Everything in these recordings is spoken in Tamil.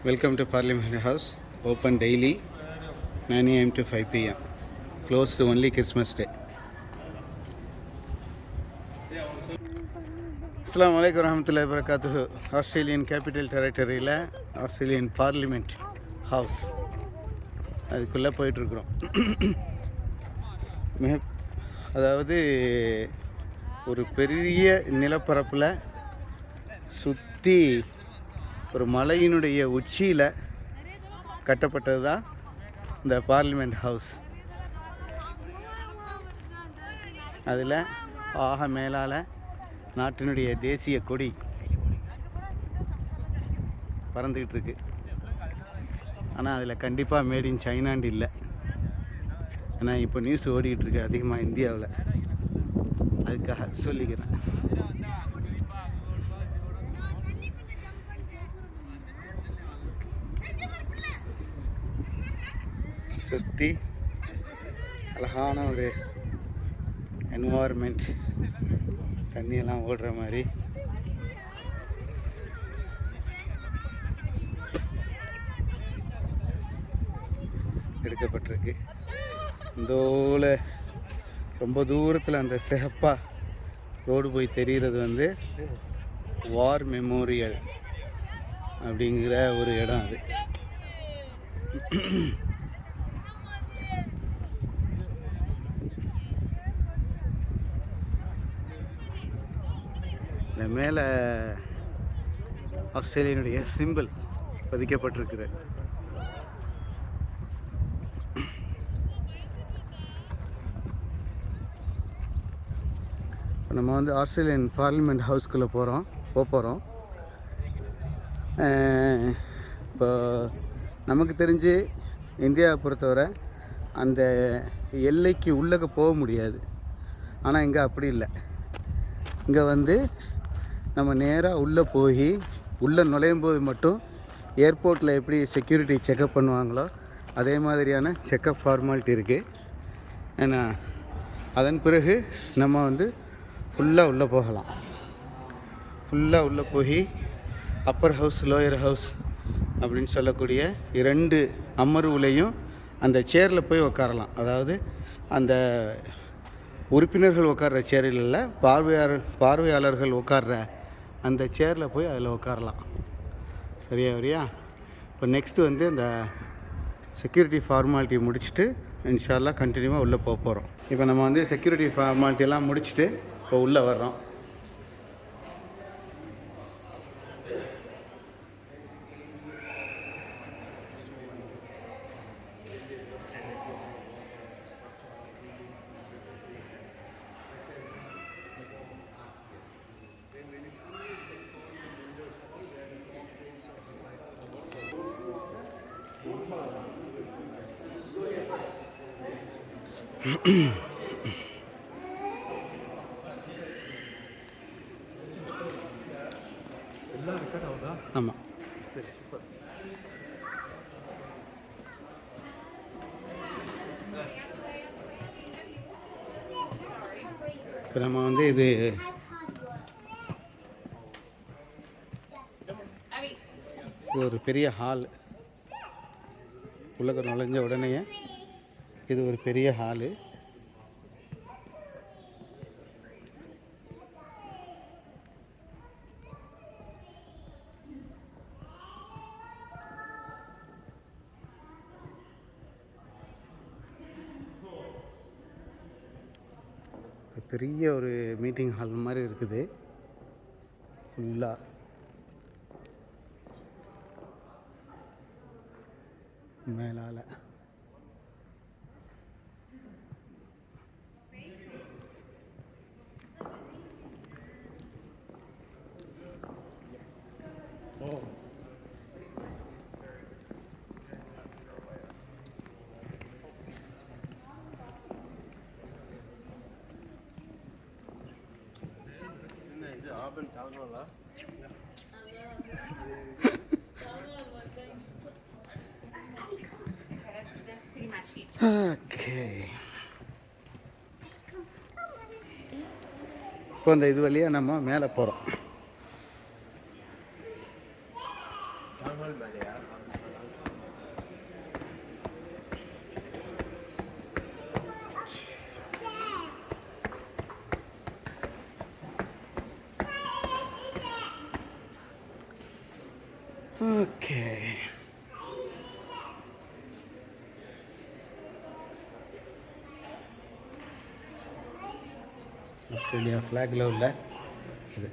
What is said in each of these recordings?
Welcome to Parliament House. Open daily 9 a.m. to 5 p.m. Closed only Christmas Day. Assalamu alaikum warahmatullahi wabarakatuh. Australian Capital Territory Australian Parliament House அதுக்குள்ளே போயிட்டுருக்குறோம். அதாவது ஒரு பெரிய நிலப்பரப்பில் சுற்றி ஒரு மலையினுடைய உச்சியில் கட்டப்பட்டது தான் இந்த பார்லிமெண்ட் ஹவுஸ். அதில் ஆக மேலால் நாட்டினுடைய தேசிய கொடி பறந்துக்கிட்டு இருக்கு. ஆனால் அதில் கண்டிப்பாக மேட் இன் சைனாண்டு இல்லை. ஏன்னா இப்போ நியூஸ் ஓடிக்கிட்டு இருக்கு அதிகமாக இந்தியாவில். அதுக்காக சொல்லிக்கிறேன். சுற்றி அழகான ஒரு என்வாயர்மெண்ட், தண்ணியெல்லாம் ஓடுற மாதிரி எடுக்கப்பட்டிருக்கு. இந்தோல ரொம்ப தூரத்தில் அந்த சிகப்பா ரோடு போய் தெரிகிறது வந்து வார் மெமோரியல் அப்படிங்கிற ஒரு இடம். அது இந்த மேலே ஆஸ்திரேலியனுடைய சிம்பிள் பதிக்கப்பட்டிருக்குது. இப்போ நம்ம வந்து ஆஸ்திரேலியன் பார்லிமெண்ட் ஹவுஸ்குள்ளே போகிறோம். இப்போ நமக்கு தெரிஞ்சு இந்தியாவை பொறுத்தவரை அந்த எல்லைக்கு உள்ளே போக முடியாது. ஆனால் இங்கே அப்படி இல்லை. இங்கே வந்து நம்ம நேராக உள்ளே போய் உள்ளே நுழையும் போது மட்டும் ஏர்போர்ட்டில் எப்படி செக்யூரிட்டி செக்கப் பண்ணுவாங்களோ அதே மாதிரியான செக்கப் ஃபார்மாலிட்டி இருக்குது. ஏன்னா அதன் பிறகு நம்ம வந்து ஃபுல்லாக உள்ளே போகலாம். ஃபுல்லாக உள்ளே போய் அப்பர் ஹவுஸ் லோயர் ஹவுஸ் அப்படின்னு சொல்லக்கூடிய 2 அமர்வுலையும் அந்த சேரில் போய் உட்காரலாம். அதாவது அந்த உறுப்பினர்கள் உட்கார்ற சேரில் இல்லை, பார்வையாளர்கள் உட்கார்ற அந்த சேரில் போய் அதில் உட்காரலாம். சரியா? இப்போ நெக்ஸ்ட்டு வந்து இந்த செக்யூரிட்டி ஃபார்மாலிட்டி முடிச்சுட்டு இன்ஷா அல்லாஹ் கண்டினியூவாக உள்ளே போகிறோம். இப்போ நம்ம வந்து செக்யூரிட்டி ஃபார்மாலிட்டியெல்லாம் முடிச்சுட்டு இப்போ உள்ளே வர்றோம். ஆமாம். இப்போ நம்ம வந்து இது ஒரு பெரிய ஹால். உலக நுழைஞ்ச உடனே இது ஒரு பெரிய ஹாலு. பெரிய ஒரு மீட்டிங் ஹால் மாதிரி இருக்குது ஃபுல்லாக. மேலால் ஓகே. இப்போ இந்த இது வழியாக நம்ம மேலே போகிறோம். ஓகே, ஆஸ்திரேலியா ஃப்ளாகில் உள்ள இது.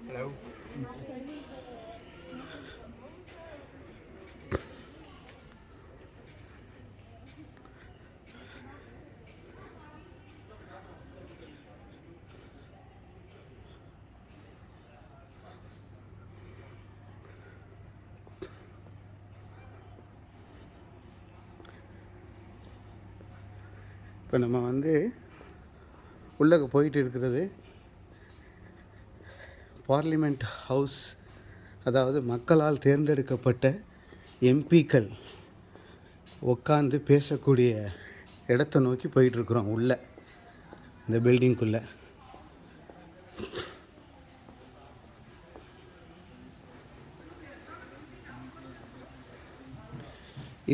Hello. இப்போ நம்ம வந்து உள்ளே போயிட்டு இருக்கிறது பார்லிமெண்ட் ஹவுஸ், அதாவது மக்களால் தேர்ந்தெடுக்கப்பட்ட எம்பிக்கள் உட்காந்து பேசக்கூடிய இடத்த நோக்கி போயிட்டுருக்குறோம். உள்ளே இந்த பில்டிங்குள்ளே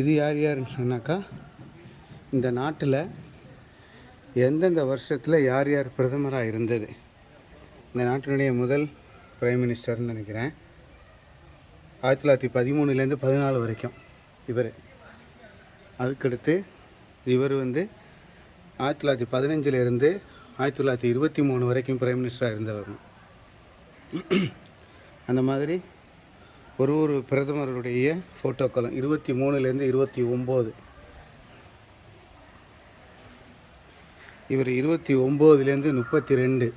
இது யார் யாருன்னு சொன்னாக்கா, இந்த நாட்டில் எந்தெந்த வருஷத்தில் யார் யார் பிரதமராக இருந்தது, இந்த நாட்டினுடைய முதல் பிரைம் மினிஸ்டர்னு நினைக்கிறேன் 1913லேருந்து 14 வரைக்கும் இவர். அதுக்கடுத்து இவர் வந்து 1915லேருந்து 1923 வரைக்கும் பிரைம் மினிஸ்டராக இருந்தவர். அந்த மாதிரி ஒரு பிரதமருடைய ஃபோட்டோக்களும் 23லேருந்து 29. இவர் 29லேருந்து 32.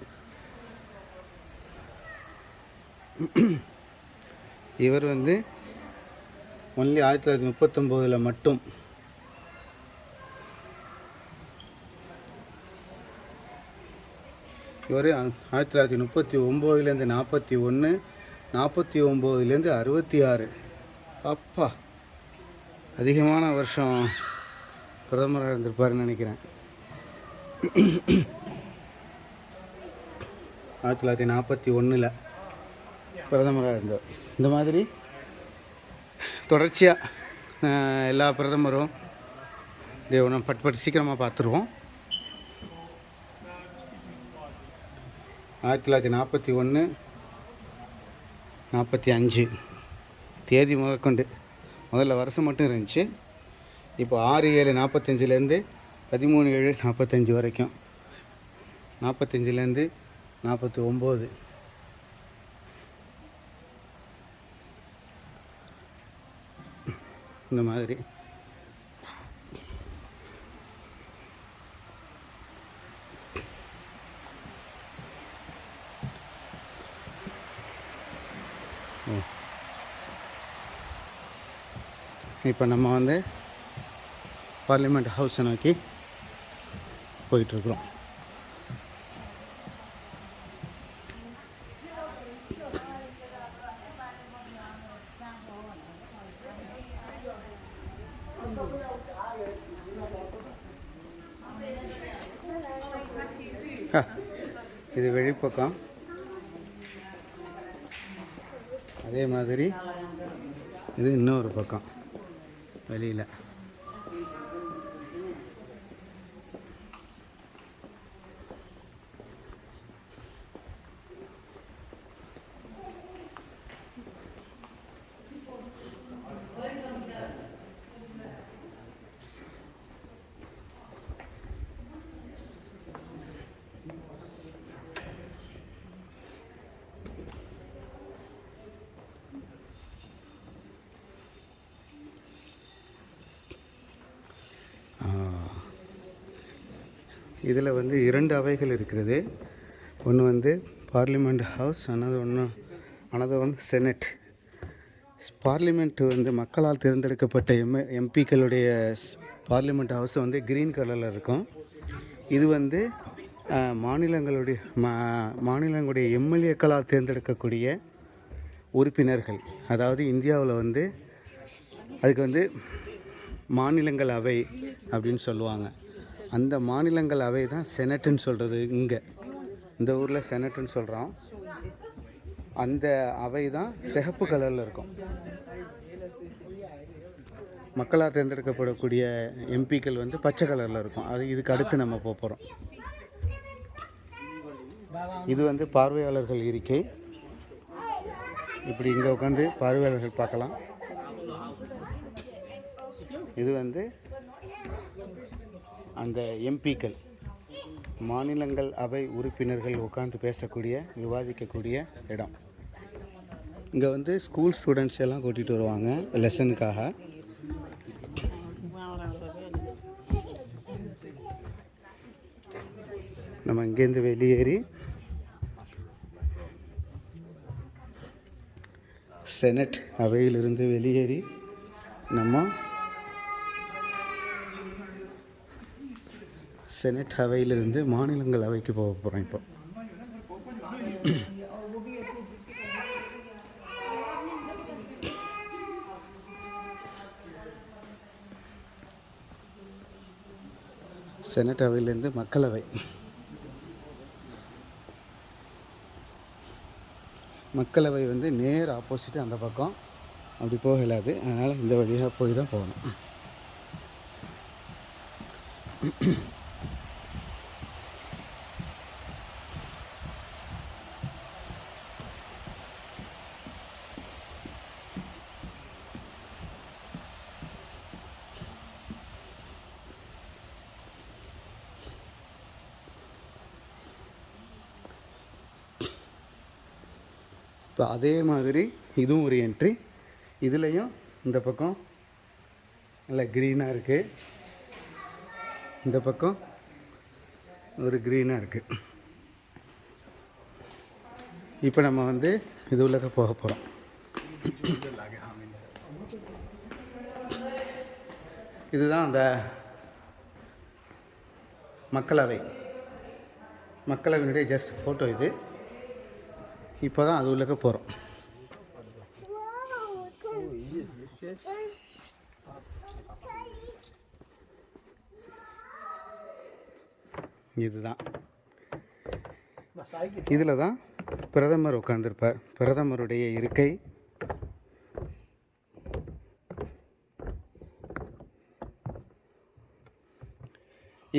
இவர் வந்து ஒன்லி 1939 மட்டும். இவர் 1939லேருந்து 41, 49லேருந்து 66. அப்பா, அதிகமான வருஷம் பிரதமராக இருந்திருப்பாருன்னு நினைக்கிறேன். 1941 பிரதமராக இருந்தார். இந்த மாதிரி தொடர்ச்சியாக எல்லா பிரதமரும் நம்ம பட்டு சீக்கிரமாக பார்த்துருவோம். 1941, 45 தேதி முதற்கொண்டு, முதல்ல வருஷம் மட்டும் இருந்துச்சு. இப்போ 6/7/45லேருந்து 13/7/45 வரைக்கும், 45லேருந்து 49. இந்த மாதிரி இப்போ நம்ம வந்து பார்லிமெண்ட் ஹவுஸை நோக்கி போயிட்டுருக்குறோம். இது வெளிப்பக்கம், அதே மாதிரி இது இன்னொரு பக்கம் வெளியில். இதில் வந்து 2 அவைகள் இருக்கிறது. ஒன்று வந்து parliament house, another one senate. Parliament வந்து மக்களால் தேர்ந்தெடுக்கப்பட்ட எம்பிக்களுடைய பார்லிமெண்ட் ஹவுஸ் வந்து க்ரீன் கலரில் இருக்கும். இது வந்து மாநிலங்களுடைய எம்எல்ஏக்களால் தேர்ந்தெடுக்கக்கூடிய உறுப்பினர்கள். அதாவது இந்தியாவில் வந்து அதுக்கு வந்து மாநிலங்கள் அவை அப்படின்னு சொல்லுவாங்க. அந்த மாநிலங்கள் அவை தான் செனட்டுன்னு சொல்கிறது. இங்கே இந்த ஊரில் செனட்டுன்னு சொல்கிறோம். அந்த அவை தான் சிகப்பு கலரில் இருக்கும். மக்களால் தேர்ந்தெடுக்கப்படக்கூடிய எம்பிக்கள் வந்து பச்சை கலரில் இருக்கும். அது இதுக்கு அடுத்து நம்ம போகிறோம். இது வந்து பார்வையாளர்கள் இருக்கை. இப்படி இங்கே உட்காந்து பார்வையாளர்கள் பார்க்கலாம். இது வந்து அந்த எம்பிக்கள், மாநிலங்கள் அவை உறுப்பினர்கள் உட்காந்து பேசக்கூடிய, விவாதிக்கக்கூடிய இடம். இங்கே வந்து ஸ்கூல் ஸ்டூடெண்ட்ஸ் எல்லாம் கூட்டிகிட்டு வருவாங்க லெசனுக்காக. நம்ம இங்கேருந்து வெளியேறி செனட் அவையிலிருந்து வெளியேறி நம்ம செனட் அவையிலிருந்து மாநிலங்கள் அவைக்கு போக போகிறோம். இப்போ செனட் அவையிலேருந்து மக்களவை. மக்களவை வந்து நேர் ஆப்போசிட்டு அந்த பக்கம், அப்படி போக இல்லாது. அதனால் இந்த வழியாக போய் தான் போகணும். இப்போ அதே மாதிரி இதுவும் ஒரு என்ட்ரி. இதுலேயும் இந்த பக்கம் நல்லா க்ரீனாக இருக்குது, இந்த பக்கம் ஒரு க்ரீனாக இருக்குது. இப்போ நம்ம வந்து இது உள்ளக்க போக போகிறோம். இதுதான் அந்த மக்களவை. மக்களவையினுடைய ஜஸ்ட் ஃபோட்டோ இது. இப்போ தான் அது உள்ளக்க போகிறோம். இதுதான், இதில் தான் பிரதமர் உட்கார்ந்திருப்பார். பிரதமருடைய இருக்கை.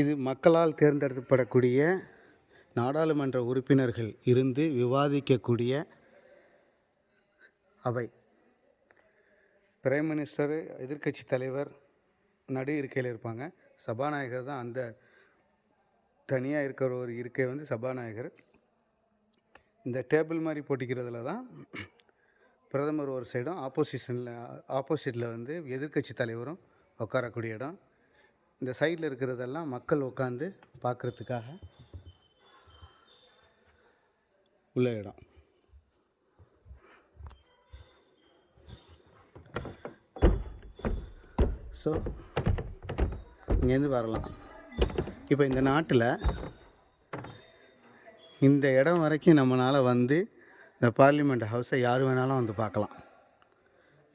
இது மக்களால் தேர்ந்தெடுக்கப்படக்கூடிய நாடாளுமன்ற உறுப்பினர்கள் இருந்து விவாதிக்கக்கூடிய அவை. பிரைம் மினிஸ்டர், எதிர்க்கட்சி தலைவர் நடு இருக்கையில் இருப்பாங்க. சபாநாயகர் தான் அந்த தனியாக இருக்கிற ஒரு இருக்கை வந்து சபாநாயகர். இந்த டேபிள் மாதிரி போட்டிக்கிறதுல தான் பிரதமர் ஒரு சைடும், ஆப்போசிட்டில் வந்து எதிர்க்கட்சி தலைவரும் உட்காரக்கூடிய இடம். இந்த சைடில் இருக்கிறதெல்லாம் மக்கள் உட்காந்து பார்க்குறதுக்காக உள்ள இடம். ஸோ இங்கேருந்து வரலாம். இப்போ இந்த நாட்டில் இந்த இடம் வரைக்கும் நம்மளால் வந்து இந்த பார்லிமெண்ட் ஹவுஸை யார் வேணாலும் வந்து பார்க்கலாம்.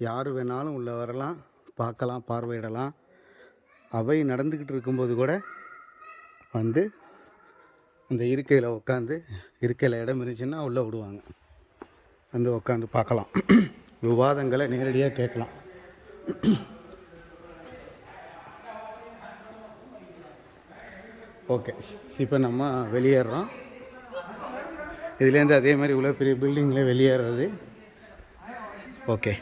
யார் வேணாலும் உள்ளே வரலாம், பார்க்கலாம், பார்வையிடலாம். அவை நடந்துக்கிட்டு இருக்கும்போது கூட வந்து அந்த இருக்கையில் உட்காந்து, இருக்கையில் இடம் இருந்துச்சுன்னா உள்ளே விடுவாங்க, வந்து உட்காந்து பார்க்கலாம். விவாதங்களை நேரடியாக கேட்கலாம். ஓகே, இப்போ நம்ம வெளியேறோம். இதுலேருந்து அதே மாதிரி இவ்வளோ பெரிய பில்டிங்கில் வெளியேறது. ஓகே.